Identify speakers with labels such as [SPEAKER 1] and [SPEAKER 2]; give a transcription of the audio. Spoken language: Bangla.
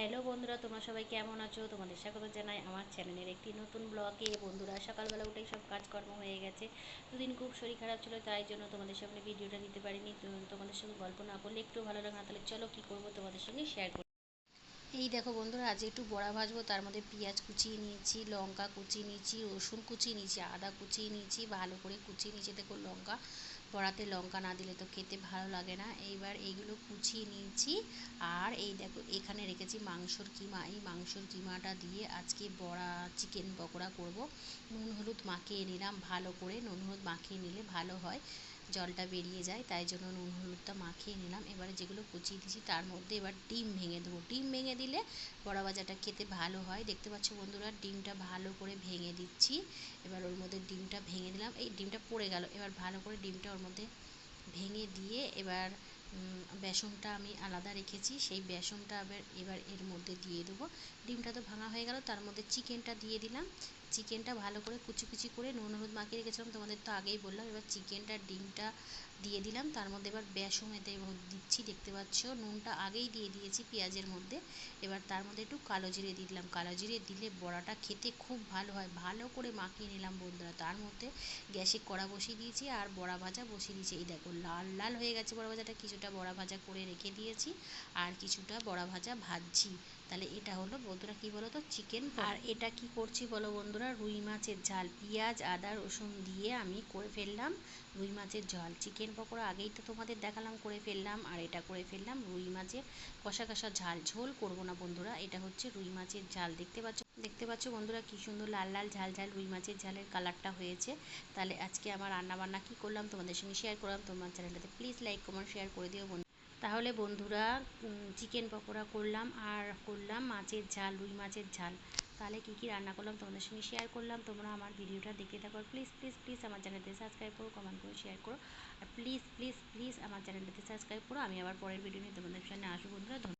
[SPEAKER 1] হ্যালো বন্ধুরা, তোমরা সবাই কেমন আছো? তোমাদের স্বাগত জানাই আমার চ্যানেলের একটি নতুন ব্লগে। বন্ধুরা, সকালবেলা উঠেই সব কাজকর্ম হয়ে গেছে। দুদিন খুব শরীর খারাপ ছিল, তাই জন্য তোমাদের সামনে ভিডিওটা দিতে পারিনি। তোমাদের সঙ্গে গল্প না করলে একটু ভালো লাগে না। তাহলে চলো কী করবো তোমাদের সঙ্গে শেয়ার করি। এই দেখো বন্ধুরা, আজ একটু বড়া ভাজবো। তার মধ্যে পেঁয়াজ কুচিয়ে নিয়েছি, লঙ্কা কুচিয়ে নিয়েছি, রসুন কুচিয়ে নিয়েছি, আদা কুচিয়ে নিয়েছি, ভালো করে কুচিয়ে নিয়েছি। দেখো, বড়াতে লঙ্কা না দিলে তো খেতে ভালো লাগে না। এইবার এইগুলো কুচিয়ে নিয়েছি। আর এই দেখো, এখানে রেখেছি মাংসর কিমা। এই মাংসর কিমাটা দিয়ে আজকে বড়া চিকেন পকোড়া করব। নুন হলুদ মাখিয়ে নিলাম ভালো করে। নুন হলুদ মাখিয়ে নিলে ভালো হয়, জলটা বেরিয়ে যায়, তাই জন্য নুন হলুদটা মাখিয়ে নিলাম। এবারে যেগুলো কুচিয়ে দিয়েছি তার মধ্যে এবার ডিম ভেঙে দেবো। ডিম ভেঙে দিলে বড়া ভাজাটা খেতে ভালো হয়। দেখতে পাচ্ছ বন্ধুরা, ডিমটা ভালো করে ভেঙে দিচ্ছি। এবার ওর মধ্যে ডিমটা ভেঙে দিলাম। এই ডিমটা পড়ে গেল। এবার ভালো করে ডিমটা ওর মধ্যে ভেঙে দিয়ে এবার বেসনটা আমি আলাদা রেখেছি, সেই বেসনটা এবার এর মধ্যে দিয়ে দেবো। ডিমটা তো ভাঙা হয়ে গেল, তার মধ্যে চিকেনটা দিয়ে দিলাম। চিকেনটা ভালো করে কুচি কুচি করে নুন হলুদ মাখিয়ে রেখেছিলাম, তোমাদের তো আগেই বললাম। এবার চিকেনটা ডিমটা দিয়ে দিলাম, তার মধ্যে এবার বেসন এতে দিচ্ছি। দেখতে পাচ্ছ, নুনটা আগেই দিয়ে দিয়েছি পেঁয়াজের মধ্যে। এবার তার মধ্যে একটু কালো জিরে দিয়ে দিলাম। কালো জিরে দিলে বড়াটা খেতে খুব ভালো হয়। ভালো করে মাখিয়ে নিলাম বন্ধুরা। তার মধ্যে গ্যাসে কড়া বসিয়ে দিয়েছি আর বড়া ভাজা বসিয়ে দিয়েছি। এই দেখো, লাল লাল হয়ে গেছে বড়া ভাজাটা। কিছুটা বড়া ভাজা করে রেখে দিয়েছি আর কিছুটা বড়া ভাজা ভাজছি। তাহলে এটা হলো বন্ধুরা, কি বলো তো, চিকেন। আর এটা কি করছি বলো বন্ধুরা, রুই মাছের ঝাল। পেঁয়াজ আদা রসুন দিয়ে আমি করে ফেললাম রুই মাছের ঝাল। চিকেন পকোড়া আগেই তো তোমাদের দেখালাম করে ফেললাম, আর এটা করে ফেললাম রুই মাছের কষা কষা ঝাল। ঝোল করব না বন্ধুরা, এটা হচ্ছে রুই মাছের ঝাল। দেখতে পাচ্ছ বন্ধুরা, কি সুন্দর লাল লাল ঝাল ঝাল রুই মাছের ঝালের কালারটা হয়েছে। তাহলে আজকে আমার রান্নাবান্না কী করলাম তোমাদের সঙ্গে শেয়ার করলাম। তোমার চ্যানেলটাতে প্লিজ লাইক কমেন্ট শেয়ার করে দিও বন্ধু। তাহলে বন্ধুরা, চিকেন পকোড়া করলাম আর করলাম মাছের ঝাল, রুই মাছের ঝাল। তাহলে কী কী রান্না করলাম তোমাদের সঙ্গে শেয়ার করলাম। তোমরা আমার ভিডিওটা দেখতে থাকো। প্লিজ প্লিজ প্লিজ আমার চ্যানেলটি সাবস্ক্রাইব করো, কমেন্ট করো, শেয়ার করো। আর প্লিজ প্লিজ প্লিজ আমার চ্যানেলটাতে সাবস্ক্রাইব করো। আমি আবার পরের ভিডিও নিয়ে তোমাদের সামনে আসবো বন্ধুরা।